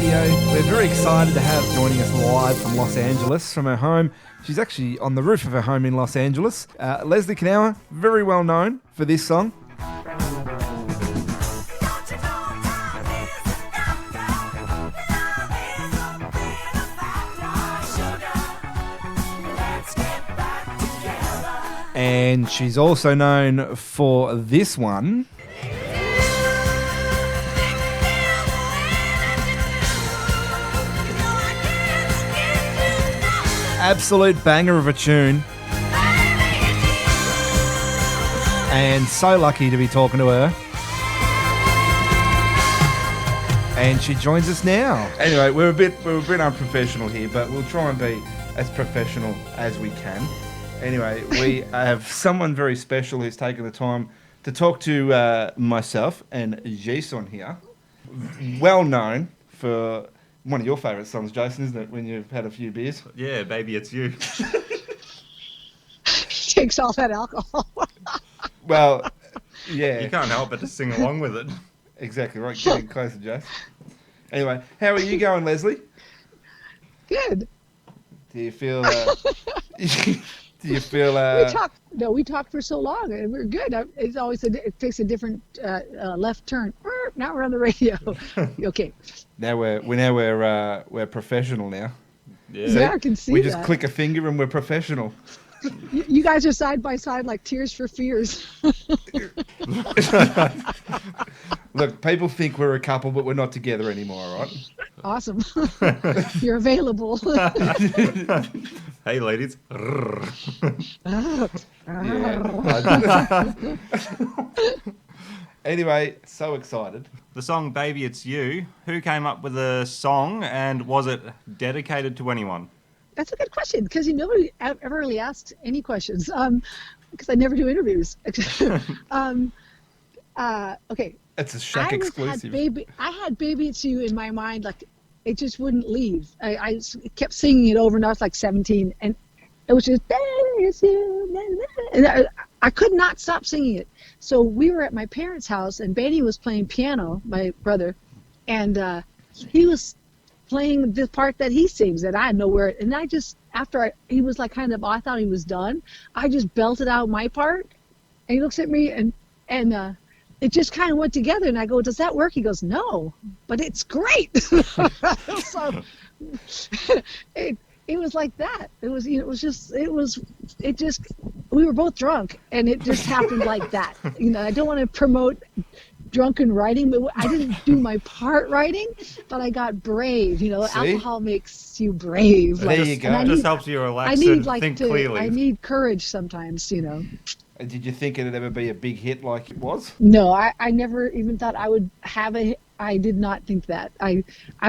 Radio. We're very excited to have joining us live from Los Angeles, from her home. She's actually on the roof of her home in Los Angeles. Leslie Knauer, very well known for this song. And she's also known for this one. Absolute banger of a tune. And so lucky to be talking to her. And she joins us now. Anyway, we're a bit unprofessional here, but we'll try and be as professional as we can. Anyway, we have someone very special who's taken the time to talk to myself and Jason here. Well known for one of your favourite songs, Jason, isn't it, when you've had a few beers? Yeah, Baby It's You. He takes all that alcohol. Well, yeah. You can't help but to sing along with it. Exactly right. Getting closer, Jason. Anyway, how are you going, Leslie? Good. Do you feel... Do you feel... We talked for so long, and we're good. It's always it takes a different left turn. Now we're on the radio. Okay. Now we're professional now. Yeah, yeah, I can see we that. just click a finger and we're professional. You guys are side by side like Tears for Fears. Look, people think we're a couple, but we're not together anymore, all right? Awesome. You're available. Hey, ladies. Anyway, so excited. The song Baby It's You, who came up with the song, and was it dedicated to anyone? That's a good question, because nobody ever really asked any questions, because I never do interviews. Okay. It's a Shack exclusive. I had Baby It's You in my mind, like it just wouldn't leave. I kept singing it over and I was like 17, and it was just Baby It's You, and I could not stop singing it. So we were at my parents' house, and Benny was playing piano, my brother, and he was playing the part that he sings that I had nowhere. And I just, he was like kind of, I thought he was done. I just belted out my part, and he looks at me, and it just kind of went together. And I go, "Does that work?" He goes, "No, but it's great." So it was like that. It was, we were both drunk, and it just happened like that. I don't want to promote drunken writing, but I didn't do my part writing, but I got brave. See? Alcohol makes you brave. There you go. It just helps you relax and think clearly. I need courage sometimes, Did you think it'd ever be a big hit like it was? No, I never even thought I would have a hit. I did not think that. I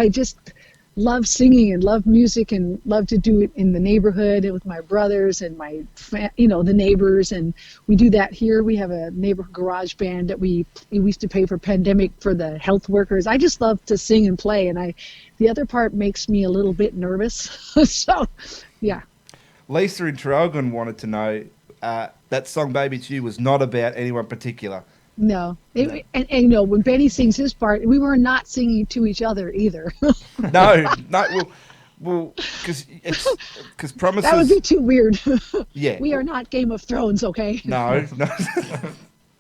just love singing and love music and love to do it in the neighborhood and with my brothers and my the neighbors, and we do that here. We have a neighborhood garage band that we used to pay for pandemic for the health workers. I just love to sing and play, and the other part makes me a little bit nervous. So yeah. Lisa in Traralgon wanted to know that song Baby It's You was not about anyone particular. No. And when Benny sings his part, we were not singing to each other either. No, well, because Promises... That would be too weird. Yeah. We are not Game of Thrones, okay? No.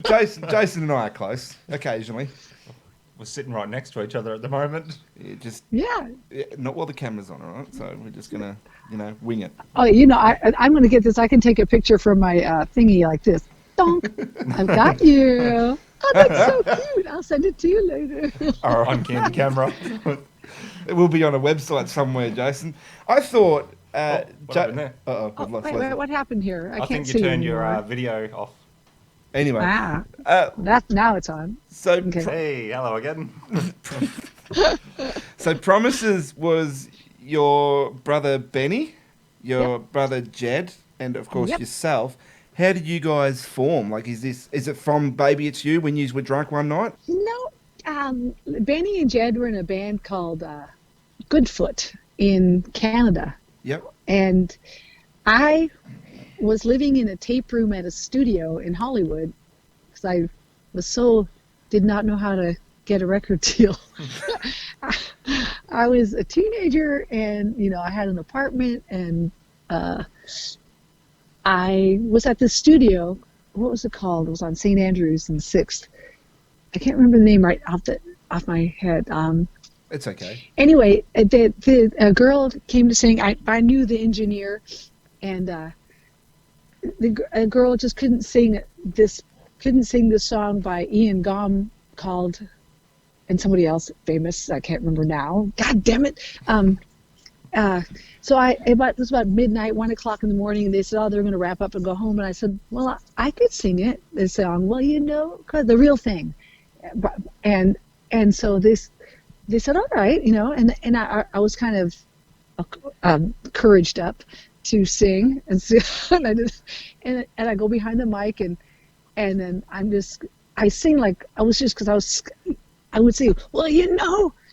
Jason and I are close, occasionally. We're sitting right next to each other at the moment. Yeah. Not while the camera's on, all right? So we're just going to, wing it. Oh, I'm going to get this. I can take a picture from my thingy like this. Donk. I've got you. Oh, that's so cute. I'll send it to you later. All right. On candy camera. It will be on a website somewhere, Jason. I thought... what happened there? Wait, what happened here? I can't think see you turned anymore. your video off. Anyway. Now it's on. So Okay. Hey, hello again. So Promises was your brother Benny, your brother Jed, and of course yourself. How did you guys form? Like, is it from Baby It's You when you were drunk one night? No, Benny and Jed were in a band called Goodfoot in Canada. Yep. And I was living in a tape room at a studio in Hollywood because I did not know how to get a record deal. I was a teenager, and I had an apartment, and I was at the studio. What was it called? It was on St. Andrews and 6th. I can't remember the name right off my head. It's okay. Anyway, a girl came to sing. I knew the engineer, and a girl just couldn't sing this song by Ian Gom called, and somebody else famous. I can't remember now. God damn it. So it was about midnight, 1 o'clock in the morning, and they said, "Oh, they're going to wrap up and go home." And I said, "Well, I could sing it, this song." "Well, 'cause the real thing," and so they said, "All right," and I was kind of encouraged up to sing, and so, and I did, and I go behind the mic, and then I sing like because I would say, "Well,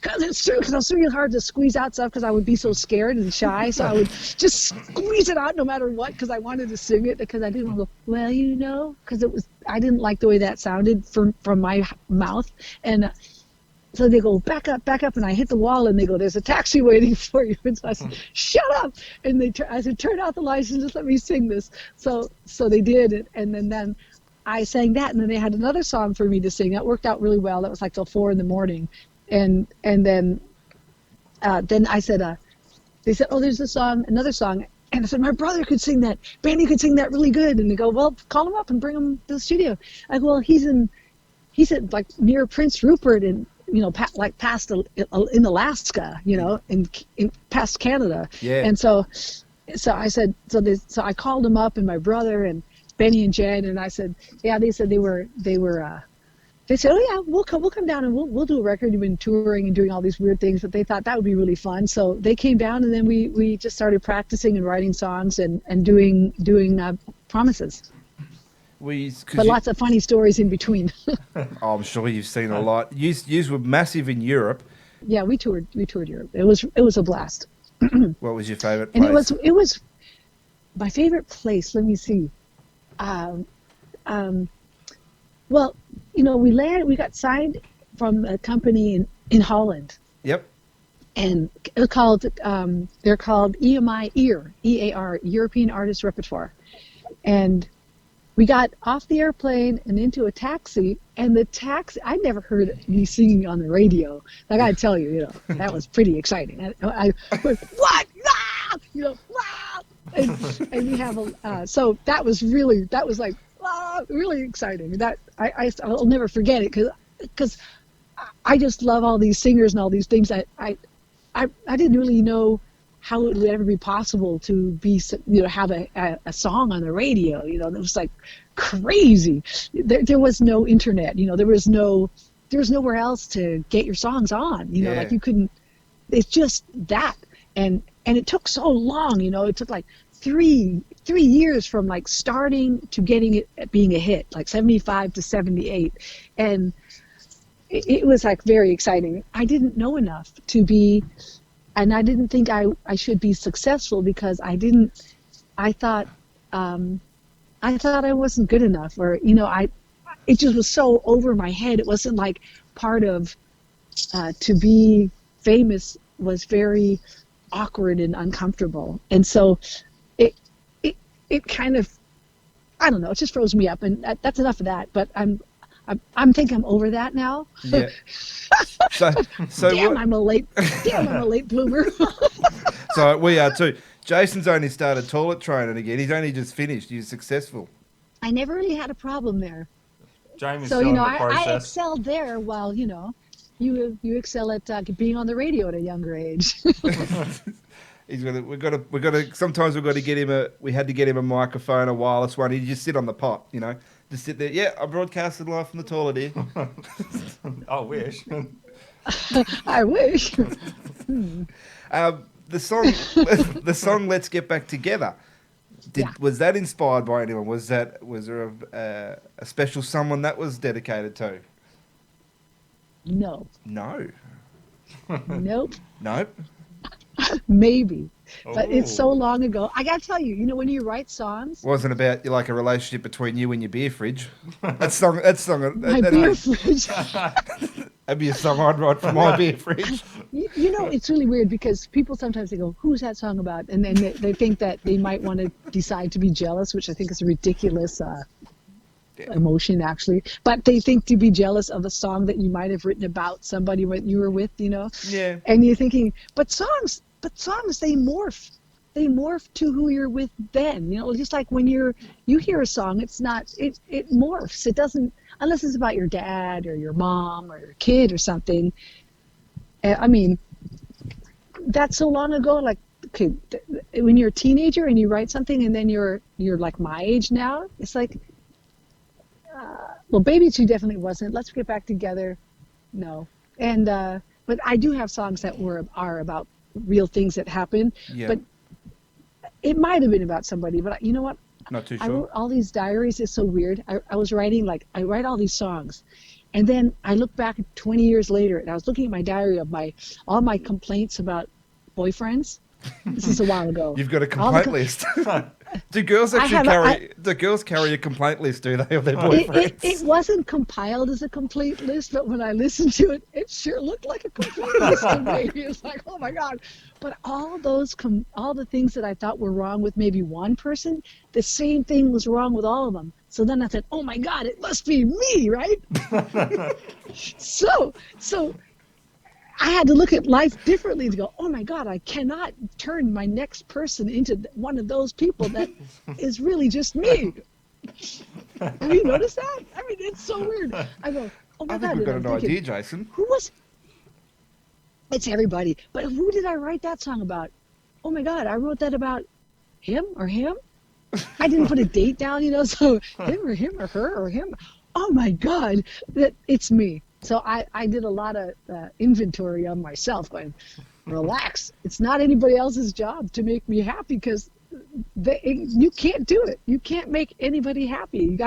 because it's true," because I was really hard to squeeze out stuff because I would be so scared and shy, so I would just squeeze it out no matter what because I wanted to sing it, because I didn't want to go, "Well, because I didn't like the way that sounded from my mouth. And so they go, back up, and I hit the wall, and they go, "There's a taxi waiting for you." And so I said, "Shut up!" And I said, "Turn out the lights and just let me sing this." So they did it, and then I sang that, and then they had another song for me to sing. That worked out really well. That was like till 4 a.m. And then I said, they said, "Oh, there's another song." And I said, "My brother could sing that. Brandy could sing that really good." And they go, "Well, call him up and bring him to the studio." I go, "Well, he's in like near Prince Rupert, and past in Alaska, in past Canada." Yeah. And so I said, so I called him up, and my brother and Benny and Jen, and I said, yeah. They said they said, "Oh yeah, we'll come down and we'll do a record." You've been touring and doing all these weird things, but they thought that would be really fun. So they came down, and then we just started practicing and writing songs and doing promises. But lots of funny stories in between. Oh, I'm sure you've seen a lot. You were massive in Europe. Yeah, we toured Europe. It was a blast. What was your favorite place? And it was my favorite place. Let me see. Well, we got signed from a company in Holland. Yep. And it was called, they're called EMI EAR, European Artist Repertoire. And we got off the airplane and into a taxi, and I'd never heard me singing on the radio. I gotta tell you, that was pretty exciting. I went, "What? Ah!" "Ah!" And we have so that was like, really exciting. That I'll never forget it, because I just love all these singers and all these things. I didn't really know how it would ever be possible to be, have a song on the radio. It was like crazy. There was no internet. There was nowhere else to get your songs on. Like you couldn't. It's just that, and it took so long. It took like 3 years from like starting to getting it being a hit, like 75 to 78, and it was like very exciting. I didn't know enough to be, and I didn't think I should be successful, because I thought I wasn't good enough, or it just was so over my head. It wasn't like part of to be famous was very awkward and uncomfortable, and so it kind of, I don't know, it just froze me up, and that's enough of that. But I'm think I'm over that now. Yeah. So damn, I'm a late bloomer. So we are too. Jason's only started toilet training again. He's only just finished. He's successful. I never really had a problem there. Jamie's So still in the I process. excelled there, while you excel at being on the radio at a younger age. We've got to. Sometimes we had to get him a microphone, a wireless one. He'd just sit on the pot, just sit there. Yeah, I broadcasted live from the toilet here. I wish. I wish. The song "Let's Get Back Together." Was that inspired by anyone? Was there a special someone that was dedicated to? No. No. Nope. Nope. Maybe, but it's so Ooh. long ago. I gotta tell you, when you write songs, Wasn't about like a relationship between you and your beer fridge. That song. my beer fridge. That'd be a song I'd write for my beer fridge. You know, it's really weird because people sometimes they go, "Who's that song about?" And then they think that they might want to decide to be jealous, which I think is a ridiculous emotion, actually. But they think to be jealous of a song that you might have written about somebody that you were with, you know. Yeah. And you're thinking, but songs they morph. They morph to who you're with then, you know, just like when you hear a song, it morphs. It doesn't, unless it's about your dad or your mom or your kid or something. I mean, that's so long ago. Like, okay, when you're a teenager and you write something and then you're like my age now, it's like, well, Baby 2 definitely wasn't. Let's Get Back Together. No. And, but I do have songs that are about real things that happen. Yeah. But it might have been about somebody, but you know what? Not too I sure. wrote all these diaries. It's so weird. I was writing, like, I write all these songs. And then I look back 20 years later, and I was looking at my diary of all my complaints about boyfriends. This is a while ago. You've got a complaint list. Do girls carry a complaint list, do they, of their boyfriends? It wasn't compiled as a complaint list, but when I listened to it, it sure looked like a complaint list to me. It was like, oh my God. But all the things that I thought were wrong with maybe one person, the same thing was wrong with all of them. So then I said, oh my God, it must be me, right? So I had to look at life differently to go, oh my God, I cannot turn my next person into one of those people that is really just me. Have you noticed that? I mean, it's so weird. I go, oh my I think God. we've got and an I'm thinking, idea, Jason. it's everybody. But who did I write that song about? Oh my God, I wrote that about him or him. I didn't put a date down, you know, so him or her or him. Oh my God, that it's me. So I did a lot of inventory on myself, going, relax. It's not anybody else's job to make me happy because you can't do it. You can't make anybody happy.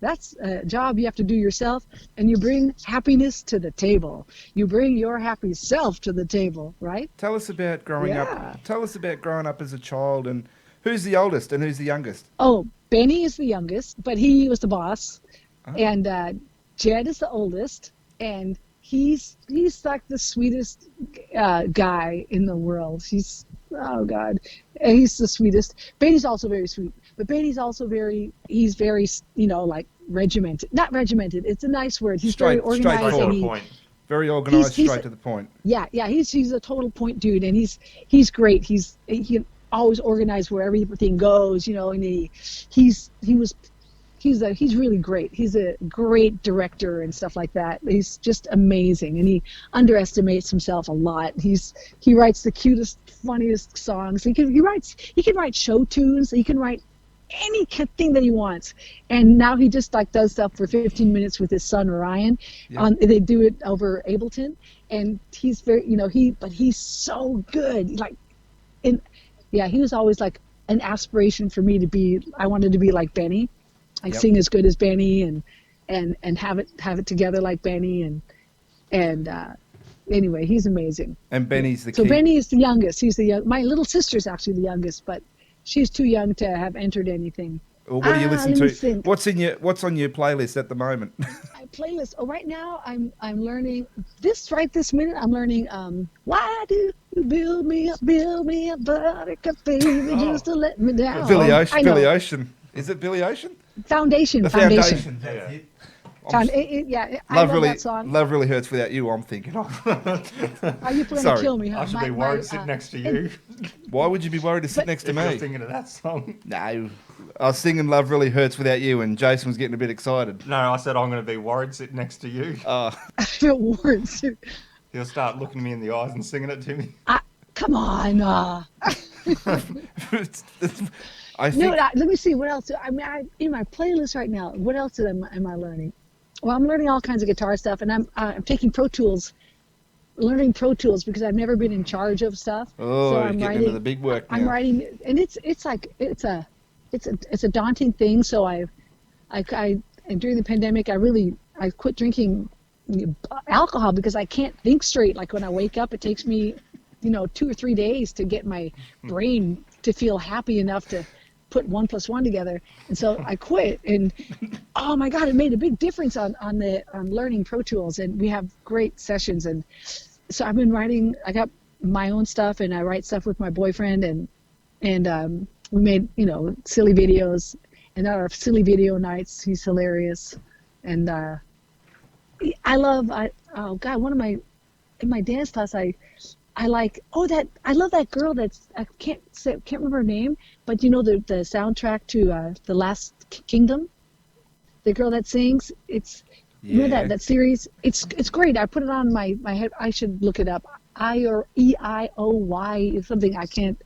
That's a job you have to do yourself, and you bring happiness to the table. You bring your happy self to the table, right? Tell us about growing Yeah. up. Tell us about growing up as a child, and who's the oldest and who's the youngest? Oh, Benny is the youngest, but he was the boss, Oh. and Jed is the oldest. And he's like the sweetest guy in the world. He's he's the sweetest. Beatty's also very sweet, but Beatty's also he's very, you know, like regimented. Not regimented. It's a nice word. He's very organized. Straight to And the point. Very organised, He's- straight to the point. yeah. He's a total point dude, and he's great. He always organized where everything goes, you know. And he's really great. He's a great director and stuff like that. He's just amazing, and he underestimates himself a lot. He writes the cutest, funniest songs. He can write show tunes. He can write any thing that he wants. And now he just like does stuff for 15 minutes with his son Ryan. Yeah. They do it over Ableton, and he's very, you know, but he's so good. Like, he was always like an aspiration for me to be. I wanted to be like Benny. Like Yep. sing as good as Benny and have it together like Benny and anyway, he's amazing. And Benny's the So key. Benny is the youngest. My little sister's actually the youngest, but she's too young to have entered anything. Well, what do you listen let me to? think. What's on your playlist at the moment? My playlist. Oh, right now I'm learning this minute. I'm learning. Why do you build me up, buttercup baby, just to let me down? Billy Ocean. I know. Billy Ocean. Is it Billy Ocean? Foundation. The Foundation. Foundation. That's Yeah. it. I Love love really, that song. love really hurts without you. I'm thinking of. Are you planning Sorry. to kill me? Huh? I should be worried sitting next to you Why would you be worried to sit next to if you're me? thinking of that song. No, I was singing "Love Really Hurts" without you, and Jason was getting a bit excited. No, I said I'm going to be worried sitting next to you. I feel words. He'll start looking me in the eyes and singing it to me. Come on. I think No, let me see what else. I mean, in my playlist right now. What else am I learning? Well, I'm learning all kinds of guitar stuff, and I'm taking Pro Tools, learning Pro Tools because I've never been in charge of stuff. Oh, so you're I'm getting into the big work now. I'm writing, and it's a daunting thing. So I during the pandemic, I quit drinking alcohol because I can't think straight. Like when I wake up, it takes me, 2 or 3 days to get my brain to feel happy enough to put 1 + 1 together. And so I quit, and oh my God, it made a big difference on learning Pro Tools, and we have great sessions. And so I've been writing. I got my own stuff, and I write stuff with my boyfriend, and we made silly videos, and our silly video nights. He's hilarious, and oh God, in my dance class I love that girl that's I can't remember her name, but the soundtrack to The Last Kingdom, the girl that sings, remember that series, it's great. I put it on my head. I should look it up. EIOY is something I can't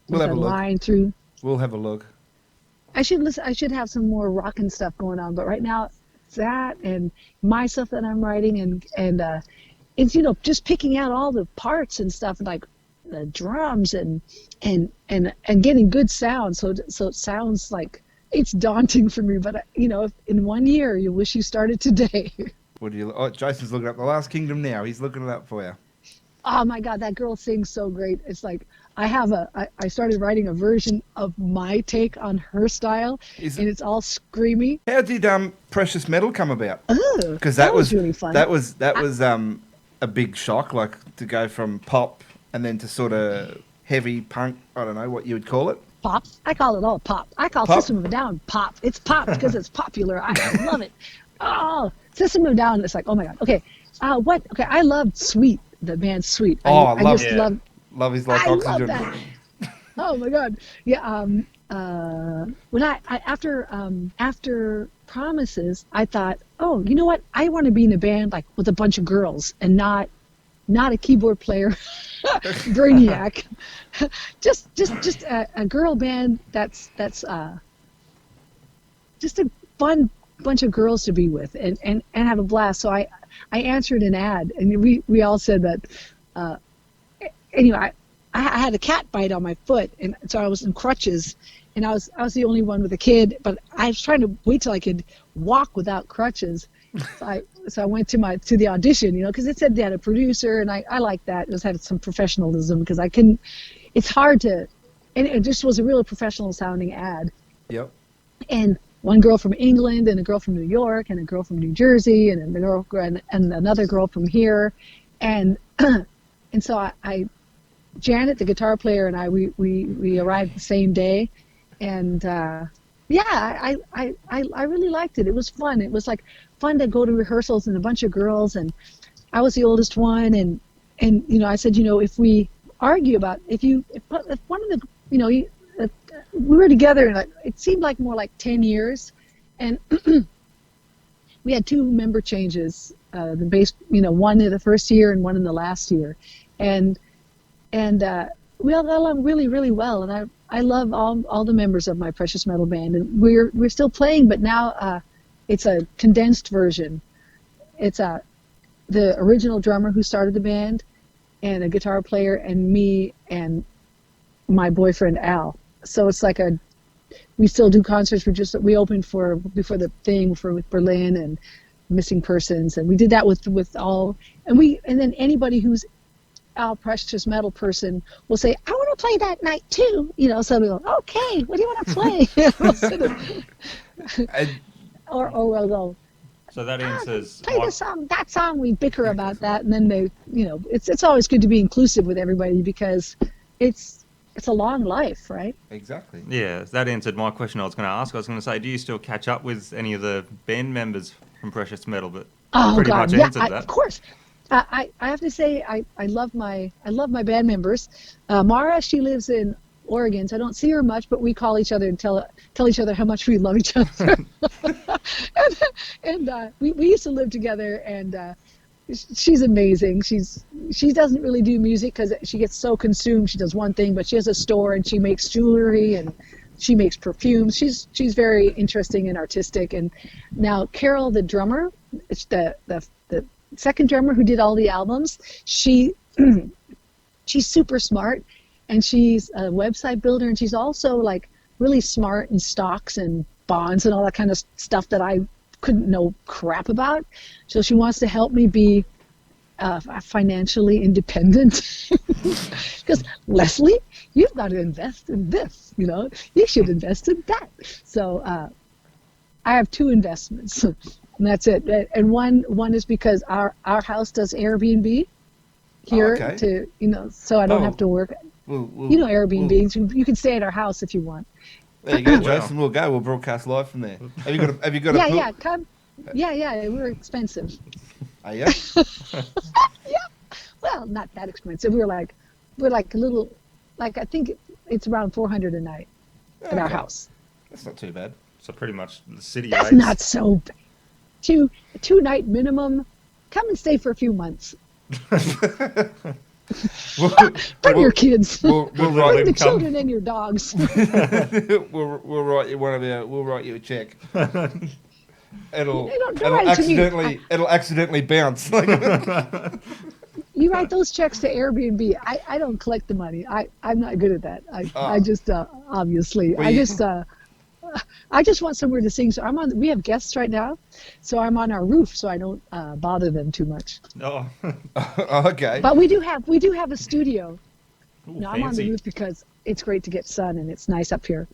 We'll have a look. line through. We'll have a look. I should have some more rockin' stuff going on, but right now it's that and my stuff that I'm writing, and it's just picking out all the parts and stuff, like the drums and getting good sound, so it sounds like it's daunting for me, but if in 1 year you wish you started today. What do you? Oh, Jason's looking up The Last Kingdom now. He's looking it up for you. Oh my God, that girl sings so great. It's like I started writing a version of my take on her style, and it's all screamy. How did Precious Metal come about? Because that was really fun. That was a big shock, like to go from pop and then to sort of heavy punk. I don't know what you would call it. Pop. I call it all pop. I call Pop? System of a Down pop. It's pop because it's popular. I love it. Oh, System of a Down. It's like, oh my God. Okay. Okay. I loved Sweet, the band Sweet. I love just it. loved. Love is like I oxygen. love that. Oh my God. Yeah. When after Promises, I thought, oh, you know what? I want to be in a band like with a bunch of girls and not a keyboard player, brainiac. just a girl band that's just a fun bunch of girls to be with and have a blast. So I answered an ad, and we all said that. Anyway, I had a cat bite on my foot, and so I was in crutches, and I was the only one with a kid, but I was trying to wait till I could walk without crutches. So I went to the audition, because it said they had a producer, and I like that. It had some professionalism because I couldn't. It's hard to, and it just was a really professional sounding ad. Yep. And one girl from England, and a girl from New York, and a girl from New Jersey, and another girl from here, and so Janet, the guitar player, and we arrived the same day, and I really liked it. It was fun. It was like fun to go to rehearsals and a bunch of girls, and I was the oldest one, and I said, if we argue about if one of the we were together, and it seemed like more like 10 years, and we had 2 member changes, the bass, one in the first year and one in the last year, and we all got along really, really well, and I love all the members of my Precious Metal band, and we're still playing, but now it's a condensed version. It's the original drummer who started the band, and a guitar player, and me, and my boyfriend Al. So it's like we still do concerts. We opened before the thing with Berlin and Missing Persons, and we did that with all, and then anybody who's Al Precious Metal person will say, I want to play that night too, so we go, okay, what do you want to play? or we'll go, so that answers play that song. We bicker about that, and then they, it's always good to be inclusive with everybody because it's a long life, right? Exactly. Yeah, that answered my question I was going to ask. I was going to say, do you still catch up with any of the band members from Precious Metal? But pretty much answered that. Of course. I have to say I love my band members. Mara, she lives in Oregon, so I don't see her much, but we call each other and tell each other how much we love each other. and we used to live together, and she's amazing. She doesn't really do music because she gets so consumed. She does one thing, but she has a store and she makes jewelry and she makes perfumes. She's very interesting and artistic. And now Carol, the drummer, it's the second drummer who did all the albums, she's super smart, and she's a website builder, and she's also like really smart in stocks and bonds and all that kind of stuff that I couldn't know crap about. So she wants to help me be financially independent. Because Leslie, you've got to invest in this. You should invest in that. So I have 2 investments, and that's it. And one is because our house does Airbnb here so I don't have to work. Airbnb. You can stay at our house if you want. There you go, Jason. We'll go. We'll broadcast live from there. Have you got a pool? Yeah, come. Yeah, we're expensive. Are you? Yeah. Well, not that expensive. We're like a little, I think it's around $400 a night at our house. That's not too bad. So pretty much the city That's rates. not so bad. Two night minimum. Come and stay for a few months. Bring your kids. We'll Bring the children and your dogs. we'll write you We'll write you a check. It'll accidentally bounce. You write those checks to Airbnb. I don't collect the money. I'm not good at that. I just obviously I just want somewhere to sing. So we have guests right now, so I'm on our roof, so I don't bother them too much. Oh. Okay. But we do have a studio. Ooh, I'm on the roof because it's great to get sun and it's nice up here.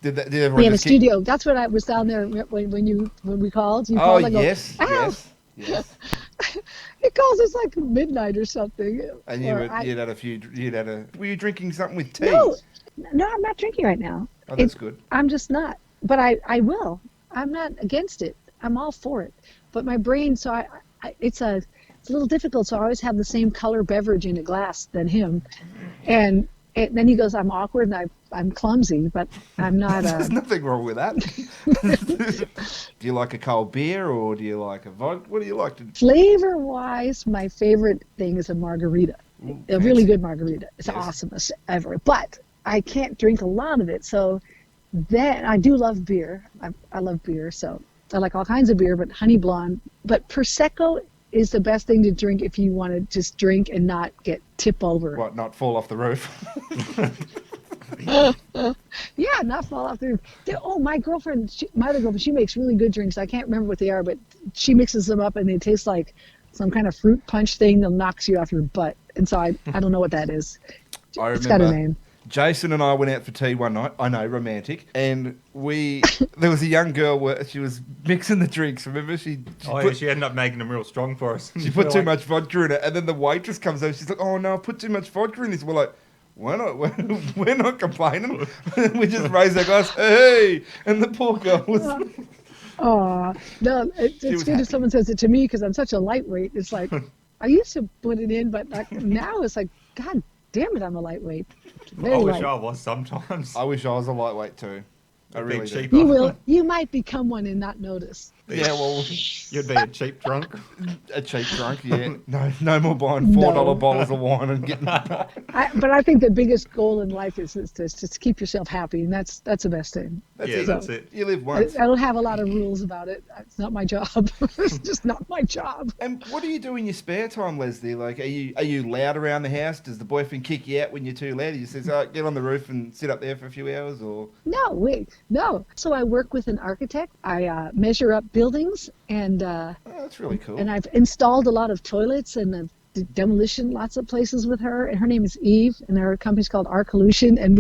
Did we have a studio. That's what I was down there when we called. You called. I go, yes. It calls us like midnight or something. And were you drinking something with tea? No, I'm not drinking right now. Oh, that's good. I'm just not. But I will. I'm not against it. I'm all for it. But my brain, so it's a little difficult. So I always have the same color beverage in a glass than him, and then he goes, I'm awkward and I'm clumsy, but I'm not. There's nothing wrong with that. Do you like a cold beer or do you like a vodka? What do you like to? Flavor-wise, my favorite thing is a margarita. A really good margarita. It's awesome as ever. But I can't drink a lot of it, so then I do love beer. I love beer, so I like all kinds of beer, but honey blonde. But Prosecco is the best thing to drink if you want to just drink and not get tip over. What, not fall off the roof? Yeah, not fall off the roof. My girlfriend, my other girlfriend, she makes really good drinks. I can't remember what they are, but she mixes them up and they taste like some kind of fruit punch thing that knocks you off your butt. And so I don't know what that is. It's got a name. Jason and I went out for tea one night. I know, romantic. And there was a young girl where she was mixing the drinks. Remember, she ended up making them real strong for us. She put too much vodka in it, and then the waitress comes over. She's like, "Oh no, I put too much vodka in this." We're like, "We're not complaining. We just raised our glass, hey!" And the poor girl was. Oh no! It's good if someone says it to me because I'm such a lightweight. It's like I used to put it in, but now it's like, God damn it, I'm a lightweight. I wish I was sometimes. I wish I was a lightweight too. I really do. You might become one and not notice. Yeah, well, you'd be a cheap drunk. A cheap drunk, yeah. No more buying $4 bottles of wine and getting. But I think the biggest goal in life is to keep yourself happy, and that's the best thing. That's it. You live once. I don't have a lot of rules about it. It's not my job. It's just not my job. And what do you do in your spare time, Leslie? Like, are you loud around the house? Does the boyfriend kick you out when you're too loud? He says, "Get on the roof and sit up there for a few hours," or? No. So I work with an architect. I measure up buildings, and that's really cool. And I've installed a lot of toilets and demolition lots of places with her. And her name is Eve, and her company's called Arcolution. And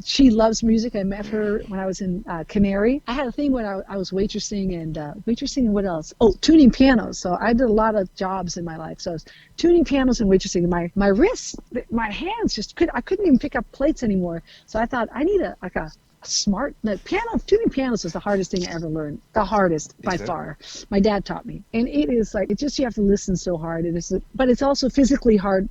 she loves music. I met her when I was in Canary. I had a thing when I was waitressing and what else? Oh, tuning pianos. So I did a lot of jobs in my life. So I was tuning pianos and waitressing. My wrists, my hands I couldn't even pick up plates anymore. So I thought I need a tuning pianos is the hardest thing I ever learned. The hardest by far. My dad taught me. And it is like, it's just, you have to listen so hard. But it's also physically hard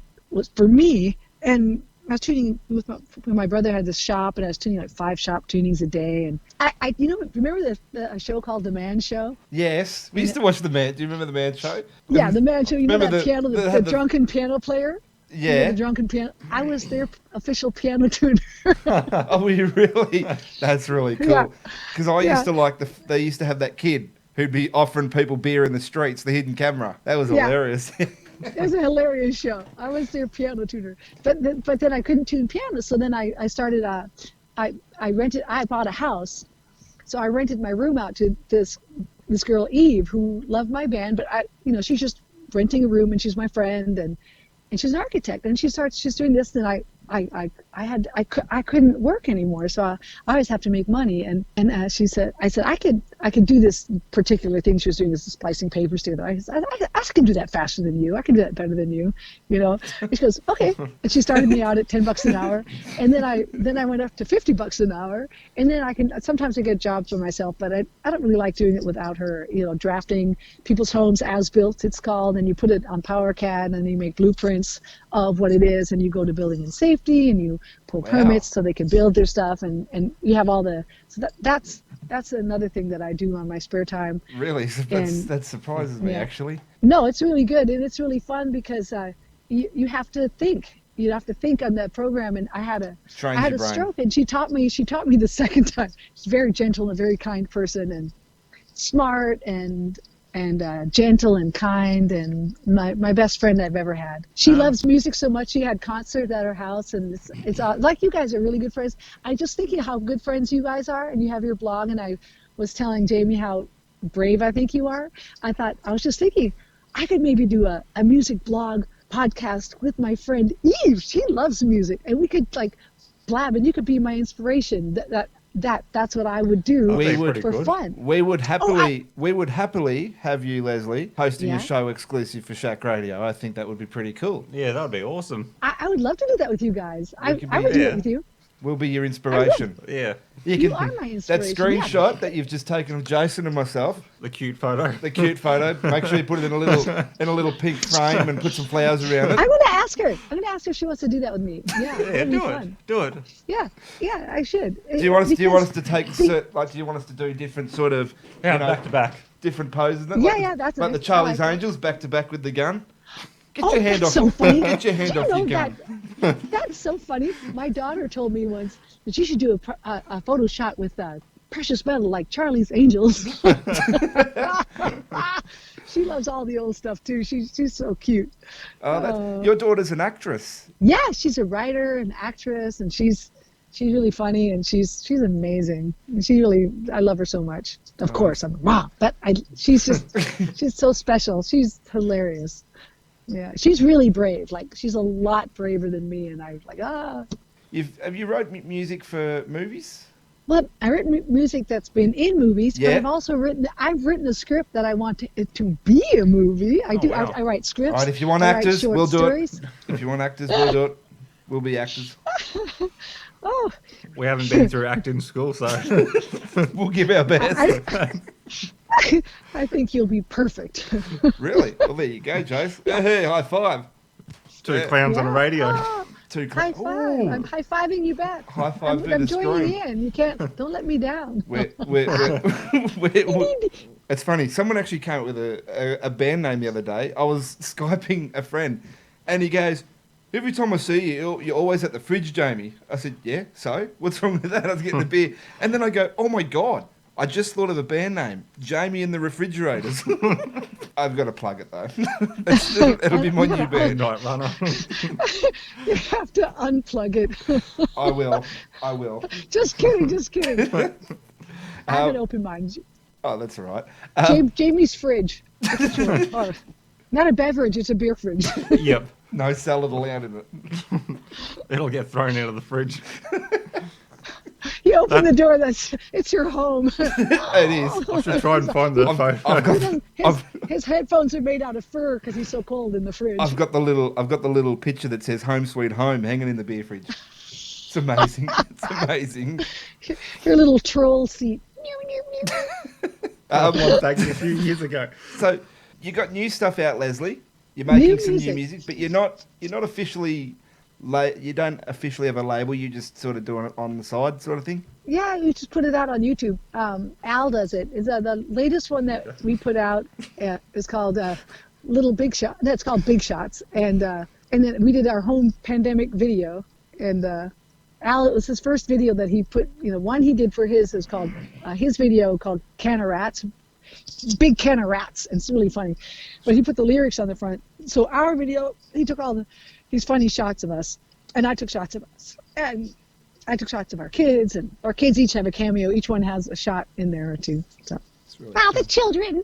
for me. And I was tuning with my brother had this shop, and I was tuning like 5 shop tunings a day. And I remember the show called The Man Show? Yes. We used to watch The Man. Do you remember The Man Show? Yeah, The Man Show. You know that piano, the drunken piano player? Yeah. The drunken piano. I was their official piano tuner. Oh, were you really? That's really cool. Because I used to they used to have that kid who'd be offering people beer in the streets, the hidden camera. That was hilarious. It was a hilarious show. I was their piano tuner. But then I couldn't tune piano. So then I started, I bought a house. So I rented my room out to this girl, Eve, who loved my band. But she's just renting a room, and she's my friend, and she's an architect, and she's doing this, and I couldn't work anymore, so I always have to make money. And I said I could do this particular thing she was doing, is splicing papers together. I said, I can do that faster than you. I can do that better than you, you know. And she goes, okay. And she started me out at $10 an hour, and then I went up to $50 an hour, and then sometimes I get jobs for myself, but I don't really like doing it without her. You know, drafting people's homes as built, it's called, and you put it on PowerCAD, and you make blueprints of what it is, and you go to building and safety, and you pull permits so they can build their stuff, and you have all the, so that's another thing that I do on my spare time. Really? That surprises me, actually. No, it's really good, and it's really fun because you have to think. You have to think on that program, and I had a stroke, and she taught me the second time. She's a very gentle and very kind person, and smart, and gentle and kind, and my best friend I've ever had. She loves music so much. She had concerts at her house, and it's like, you guys are really good friends. I just thinking how good friends you guys are, and you have your blog, and I was telling Jamie how brave I think you are. I was just thinking I could maybe do a music blog podcast with my friend Eve. She loves music, and we could like blab, and you could be my inspiration. That's what I would do for fun. We would happily have you, Leslie, hosting a show exclusive for Shack Radio. I think that would be pretty cool. Yeah, that would be awesome. I would love to do that with you guys. I would do it with you. We'll be your inspiration. Yeah. You are my inspiration. That screenshot that you've just taken of Jason and myself. The cute photo. Make sure you put it in a little pink frame and put some flowers around it. I'm gonna ask her if she wants to do that with me. Yeah, do it. Yeah, I should. Do you want us to take do you want us to do different sort of back to back, different poses? That's like nice. the Charlie's Angels back to back with the gun. Get your hand off your gun. That's so funny. My daughter told me once that she should do a photo shot with precious metal like Charlie's Angels. She loves all the old stuff too. She's so cute. Your daughter's an actress. Yeah, she's a writer and actress, and she's really funny, and she's amazing. And I love her so much. Of course, I'm wrong, but she's so special. She's hilarious. Yeah, she's really brave. Like, she's a lot braver than me, and I'm like, Have you wrote music for movies? Well, I've written music that's been in movies, but I've also written a script that I want it to be a movie. I write scripts. All right, if you want actors, we'll do it. If you want actors, we'll do it. We'll be actors. Oh. We haven't been through acting school, so we'll give our best. I think you'll be perfect. Really? Well, there you go, Jace. Hey, high five. Two clowns on a radio. High five. I'm high-fiving you back. High five through the I'm screen. joining in. You can't. Don't let me down. It's funny. Someone actually came up with a band name the other day. I was Skyping a friend, and he goes, "Every time I see you, you're always at the fridge, Jamie." I said, "Yeah, so? What's wrong with that?" I was getting the beer. And then I go, "Oh my God, I just thought of a band name, Jamie and the Refrigerators." I've got to plug it, though. It'll be my new band. Night Runner. You have to unplug it. I will. Just kidding. I have an open mind. Oh, that's all right. Jamie's fridge. Not a beverage, it's a beer fridge. Yep. No salad allowed in it. It'll get thrown out of the fridge. You open the door, it's your home. It is. I should try and find the photo. His headphones are made out of fur because he's so cold in the fridge. I've got the little picture that says "Home Sweet Home" hanging in the beer fridge. It's amazing. Your little troll seat. One back a few years ago. So you got new stuff out, Leslie. You're making some new music, but you're not officially. You don't officially have a label. You just sort of doing it on the side, sort of thing. Yeah, you just put it out on YouTube. Al does it. Is the latest one that we put out is called Little Big Shot. That's called Big Shots, and then we did our home pandemic video. And Al, it was his first video that he put. One he did for his called his video called Can of Rats, Big Can of Rats, and it's really funny. But he put the lyrics on the front. So our video, he took all these funny shots of us, and I took shots of us, and I took shots of our kids, and our kids each have a cameo. Each one has a shot in there or two. So, Really the children.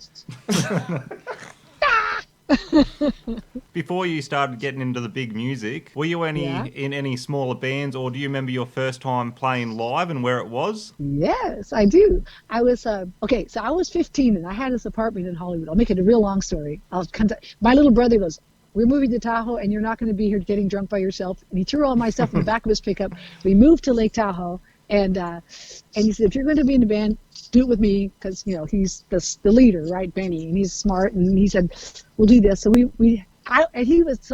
Before you started getting into the big music, were you in any smaller bands, or do you remember your first time playing live and where it was? Yes, I do. I was okay. So I was 15 and I had this apartment in Hollywood. I'll make it a real long story. My little brother goes, "We're moving to Tahoe, and you're not going to be here getting drunk by yourself." And he threw all my stuff in the back of his pickup. We moved to Lake Tahoe, and he said, "If you're going to be in the band, do it with me," because he's the leader, right, Benny, and he's smart. And he said, "We'll do this." So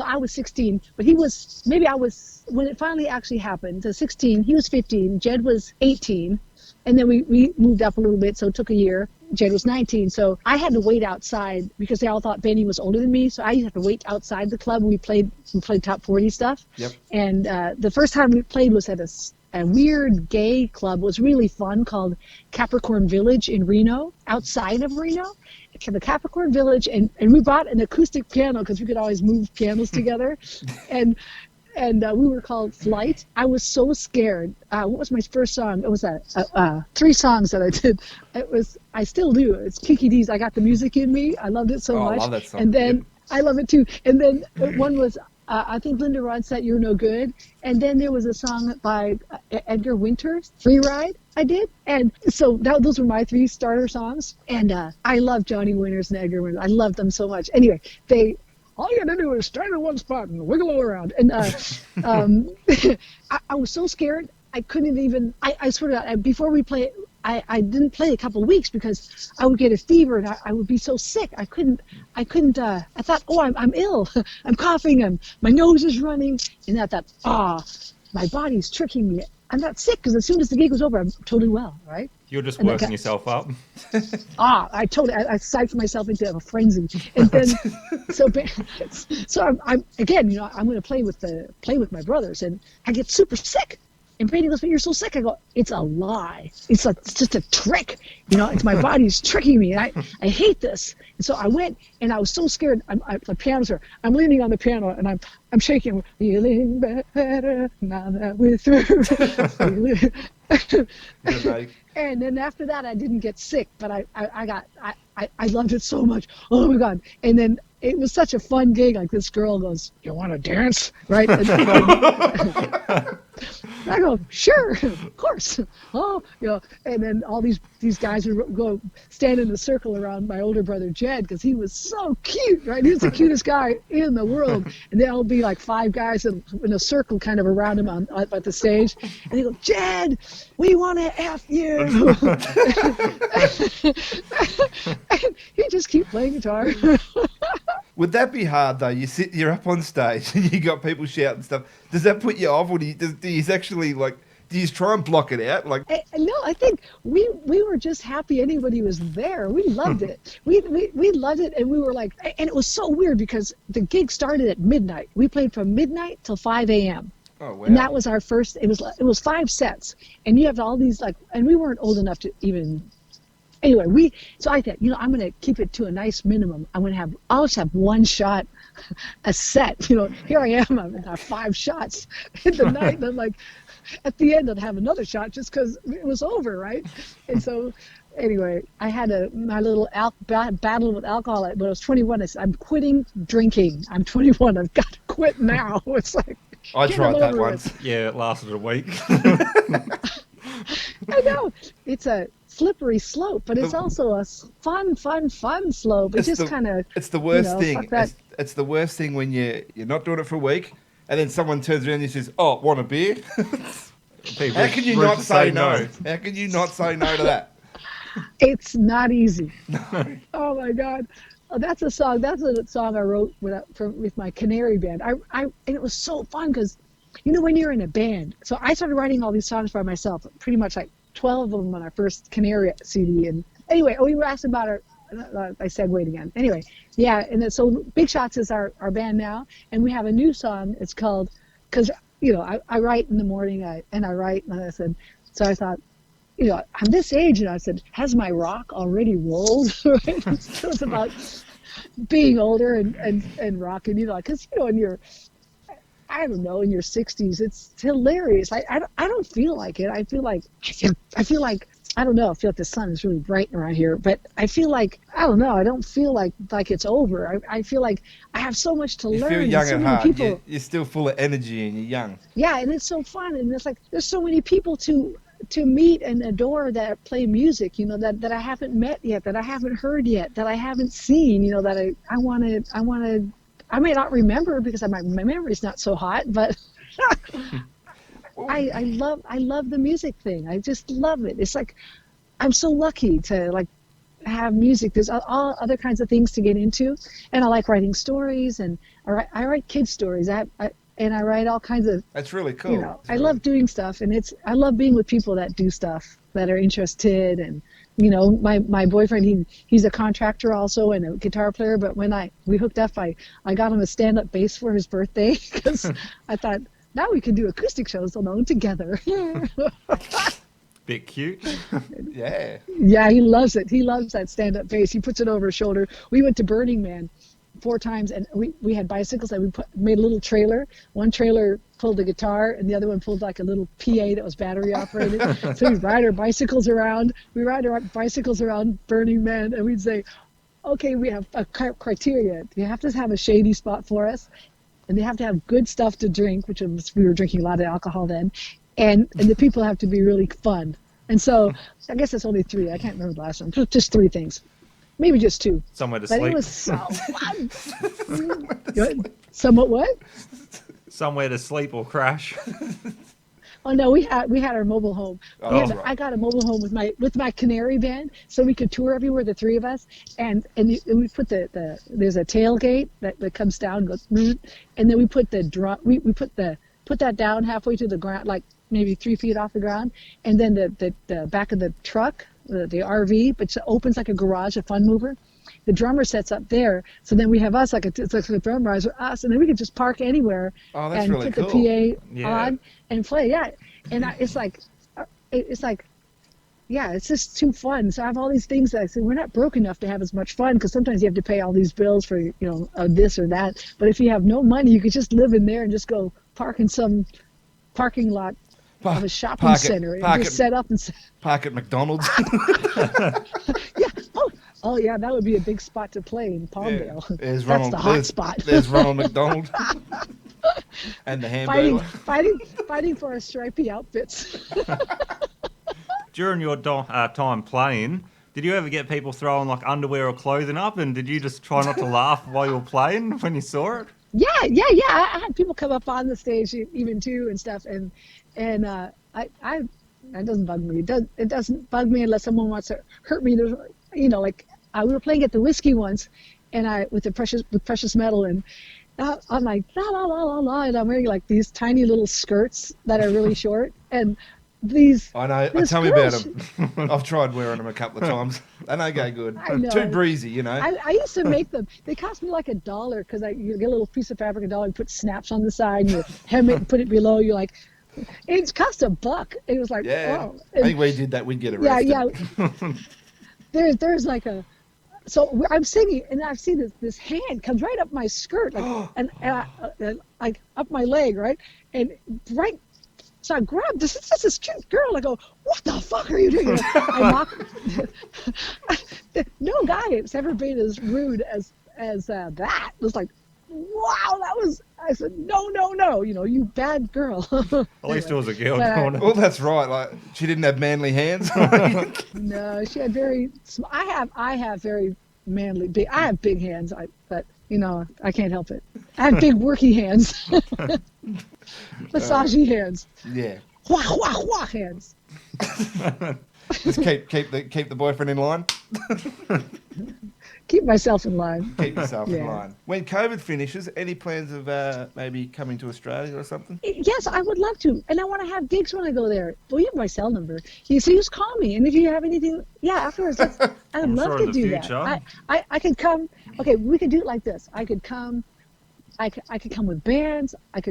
I was 16, but when it finally actually happened. So 16, he was 15, Jed was 18, and then we moved up a little bit, so it took a year. Jed was 19, so I had to wait outside because they all thought Benny was older than me, so I used to have to wait outside the club. We played top 40 stuff. Yep. And the first time we played was at a weird gay club. It was really fun, called Capricorn Village in Reno, outside of Reno. To the Capricorn Village, and we bought an acoustic piano because we could always move pianos together, and we were called Flight. I was so scared. What was my first song? It was 3 songs that I did. I still do. It's Kiki D's "I Got the Music in Me." I loved it so much. I love that song. And then Yep. I love it too. And then one was I think Linda Ronstadt, "You're No Good." And then there was a song by Edgar Winters, "Free Ride," I did. And so those were my 3 starter songs. And I love Johnny Winters and Edgar Winters. I love them so much. Anyway, all you had to do was stand in one spot and wiggle all around. And I was so scared. I couldn't even, I swear to God, before we played, I didn't play a couple of weeks because I would get a fever and I would be so sick. I thought, oh, I'm ill. I'm coughing. My nose is running. And I thought, my body's tricking me. I'm not sick because as soon as the gig was over, I'm totally well, right? You're just working yourself up. I psyched myself into a frenzy. And then, so I'm again, I'm going to play with my brothers and I get super sick. And Brady goes, "But you're so sick." I go, "It's a lie. It's just a trick. It's my body's tricking me. And I hate this." And so I went, and I was so scared. The piano's there. I'm leaning on the piano, and I'm shaking. Feeling better now that we're through. And then after that, I didn't get sick, but I loved it so much. Oh my God! And then it was such a fun gig. Like this girl goes, "You want to dance, right?" And I go, "Sure, of course." Oh, and then all these guys would go stand in a circle around my older brother Jed because he was so cute, right? He was the cutest guy in the world, and there'll be like 5 guys in a circle kind of around him at the stage, and they go, "Jed, we want to F you." And he just keep playing guitar. Would that be hard though? You're up on stage and you got people shouting stuff. Does that put you off, or do you actually do you try and block it out? No, I think we were just happy anybody was there. We loved it. We loved it, and we were like, and it was so weird because the gig started at midnight. We played from midnight till 5 a.m. Oh wow! And that was our first. It was 5 sets, and you have all these and we weren't old enough to even. Anyway, so I thought, I'm going to keep it to a nice minimum. I'll just have 1 shot a set. Here I am, I'm going to have 5 shots in the night. And I'm like, at the end, I'd have another shot just because it was over, right? And so, anyway, I had my little battle with alcohol. When I was 21, I said, "I'm quitting drinking. I'm 21. I've got to quit now." It's like, I tried that once. Yeah, it lasted a week. I know. It's a slippery slope, but it's also a fun slope. It's just kind of. It's the worst thing. It's the worst thing when you're not doing it for a week, and then someone turns around and says, "Oh, want a beer?" How can you not say no? How can you not say no to that? It's not easy. No. Oh my God. Oh, that's a song. That's a song I wrote with my Canary band. And it was so fun because, when you're in a band. So I started writing all these songs by myself. Pretty much like 12 of them on our first Canary CD. And anyway, we were asked about I segued again. Anyway, yeah. And then, so Big Shots is our band now, and we have a new song. It's called, because I write in the morning. I write, and I said, so I thought, I'm this age, and I said, has my rock already rolled? Right? So it's about being older and rocking, because in your, I don't know, in your 60s, it's hilarious. I don't feel like it. I feel like I don't know. I feel like the sun is really bright around here, but I feel like, I don't know. I don't feel like it's over. I feel like I have so much to You learn. feel young so at many heart. people. You're still full of energy and you're young. Yeah, and it's so fun, and it's like there's so many people to meet and adore that play music, that I haven't met yet, that I haven't heard yet, that I haven't seen, that I want to. I may not remember because my memory's not so hot, but I love the music thing. I just love it. It's like I'm so lucky to like have music. There's all other kinds of things to get into, and I like writing stories, and I write kids stories. And I write all kinds of. That's really cool. I love doing stuff, and I love being with people that do stuff, that are interested. And my boyfriend, he's a contractor also and a guitar player. But when we hooked up, I got him a stand-up bass for his birthday because I thought now we can do acoustic shows alone together. Bit cute. Yeah. Yeah, he loves it. He loves that stand-up bass. He puts it over his shoulder. We went to Burning Man 4 times, and we had bicycles, and we made a little trailer. One trailer pulled a guitar, and the other one pulled like a little PA that was battery operated. So we ride our bicycles around. Burning Man, and we'd say, okay, we have a criteria. You have to have a shady spot for us, and they have to have good stuff to drink, which was, we were drinking a lot of alcohol then, and the people have to be really fun. And so I guess it's only 3. I can't remember the last one. Just 3 things. Maybe just 2. Somewhere to but sleep. It was so fun. Somewhat what? Somewhere to sleep or crash. Oh no, we had our mobile home. Right. I got a mobile home with my canary band, so we could tour everywhere, the 3 of us. And we put there's a tailgate that comes down and goes, and then we put the drum. We put that down halfway to the ground, like maybe 3 feet off the ground, and then the back of the truck. The RV, but it opens like a garage, a fun mover. The drummer sets up there, so then we have us it's like a drum riser, us, and then we could just park anywhere and really put cool. the PA on and play. Yeah, and it's like, yeah, it's just too fun. So I have all these things that I say we're not broke enough to have as much fun because sometimes you have to pay all these bills for this or that. But if you have no money, you could just live in there and just go park in some parking lot of a shopping center and just set up and park at McDonald's. Yeah. Oh yeah, that would be a big spot to play in Palmdale. Yeah. That's the hot spot. There's Ronald McDonald and the hamburger. Fighting for our stripy outfits. During your time playing, did you ever get people throwing like underwear or clothing up, and did you just try not to laugh while you were playing when you saw it? Yeah. I had people come up on the stage even too and stuff, and that doesn't bug me. It doesn't bug me unless someone wants to hurt me. There's, like we were playing at the Whiskey once, and with Precious Metal, and I'm like la la la la la, and I'm wearing like these tiny little skirts that are really short, and these. I know. Tell me about them. I've tried wearing them a couple of times, and they go good. I know. Too breezy, I used to make them. They cost me like $1 because you get a little piece of fabric, $1, you put snaps on the side, and you hem it and put it below. You're like, it cost $1. It was like, yeah. wow. I think we did that. We'd get arrested. Yeah. There's like a. So I'm singing, and I see this hand comes right up my skirt, like, and like up my leg, right, and right. So I grabbed this cute girl. I go, what the fuck are you doing? I mock. No guy has ever been as rude as that. It was like, wow, that was. I said, no, you bad girl. At least it was a girl. Well, that's right. Like she didn't have manly hands. No, she had very. I have very manly. I have big hands. But I can't help it. I have big worky hands. Massagey hands. Yeah. Wah wah wah hands. Just keep the boyfriend in line. Keep myself in line. Keep yourself in line. When COVID finishes, any plans of maybe coming to Australia or something? Yes, I would love to, and I want to have gigs when I go there. Well, you have my cell number. You see, just call me, and if you have anything, afterwards, I'd love to do that. I could come. Okay, we could do it like this. I could come. I could come with bands. I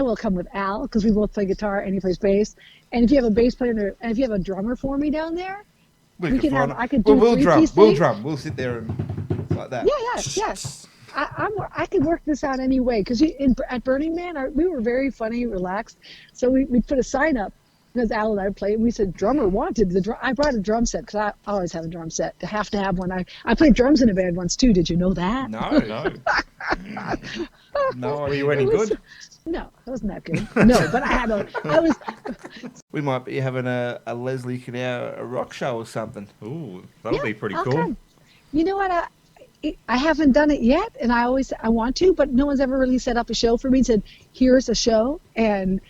will come with Al because we both play guitar and he plays bass. And if you have a bass player and if you have a drummer for me down there, we can have. I could do we'll drum. We'll drum. We'll sit there and like that. Yeah. I could work this out anyway because at Burning Man we were very funny, relaxed. So we put a sign up because Al and I played. We said drummer wanted I brought a drum set because I always have a drum set. I have to have one. I played drums in a band once too. Did you know that? No, No. no. Were you any good? No, it wasn't that good. No, but I was. We might be having a Leslie Knauer a rock show or something. Ooh, that'll be pretty I'll cool. come. You know what? I haven't done it yet, and I want to, but no one's ever really set up a show for me and said, here's a show, and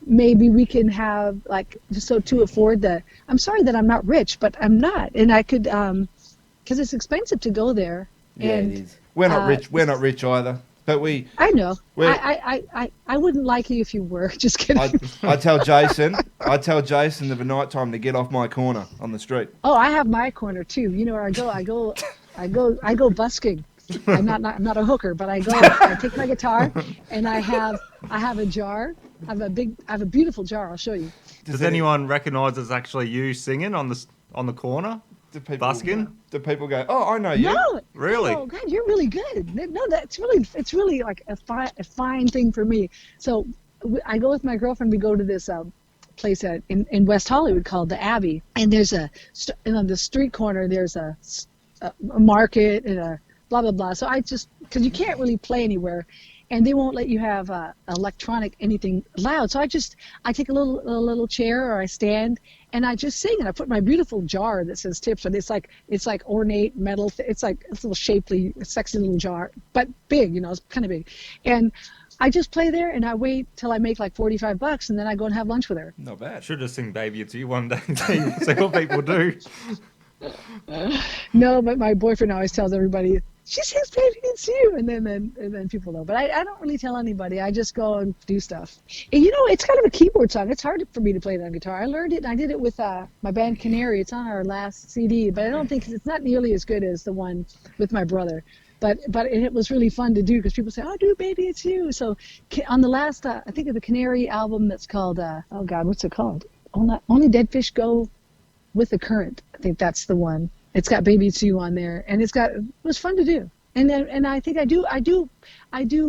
maybe we can have, like, so to afford I'm sorry that I'm not rich, but I'm not, and I could, because it's expensive to go there. Yeah, and, it is. We're not rich. We're not rich either. But I know. I wouldn't like you if you were. Just kidding. I tell Jason of a night time to get off my corner on the street. Oh, I have my corner too. You know where I go? I go busking. I'm not a hooker, but I take my guitar and I have a jar. I have a beautiful jar. I'll show you. Does anyone recognise it's actually you singing on the corner? Busking? Do people go, oh, I know you? No, Really? Oh God, you're really good. No, it's really like a fine thing for me. So I go with my girlfriend. We go to this place in West Hollywood called the Abbey, and and on the street corner there's a market and a blah blah blah. So because you can't really play anywhere, and they won't let you have electronic anything loud. So I take a little chair or I stand and I just sing, and I put my beautiful jar that says tips, and it's like ornate metal. It's like a little shapely, sexy little jar, but big, it's kind of big. And I just play there and I wait till I make like $45, and then I go and have lunch with her. Not bad. Should have sing Baby It's You one day. See what people do. No, but my boyfriend always tells everybody, she sings Baby It's You, and then people know. But I don't really tell anybody. I just go and do stuff. And it's kind of a keyboard song. It's hard for me to play it on guitar. I learned it, and I did it with my band Canary. It's on our last CD, but I don't think it's not nearly as good as the one with my brother. But it was really fun to do because people say, oh, do Baby It's You. So on the last, I think of the Canary album that's called, oh God, what's it called? Only Dead Fish Go with the Current. I think that's the one. It's got Baby It's You on there, and it was fun to do. And I think I do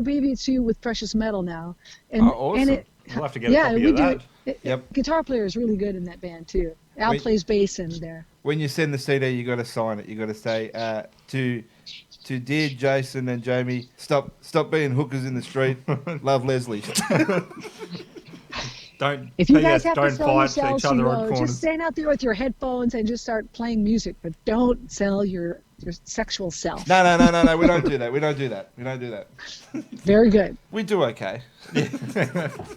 Baby It's You with Precious Metal now. And, awesome. And We'll have to get a copy of that. Yep. Guitar player is really good in that band too. Al plays bass in there. When you send the CD, you got to sign it. You got to say to dear Jason and Jamie, stop being hookers in the street. Love Leslie. If you guys have to don't sell fight yourselves, each other on just corners. stand out there with your headphones and just start playing music, but don't sell your sexual self. No. We don't do that. We don't do that. Very good. We do okay.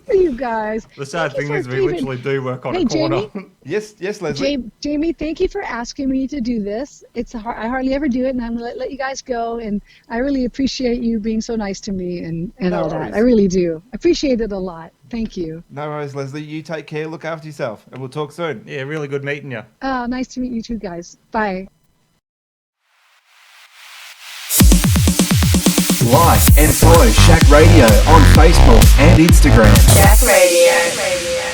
You guys. The sad Thank you thing is for we even- literally do work on Hey, a corner. Jamie? Yes, Leslie. Jamie, thank you for asking me to do this. I hardly ever do it, and I'm going to let you guys go. And I really appreciate you being so nice to me and No all that. worries. I really do. I appreciate it a lot. Thank you. No worries, Leslie. You take care. Look after yourself, and we'll talk soon. Yeah, really good meeting you. Nice to meet you too, guys. Bye. Like and follow Shack Radio on Facebook and Instagram. Shack Radio.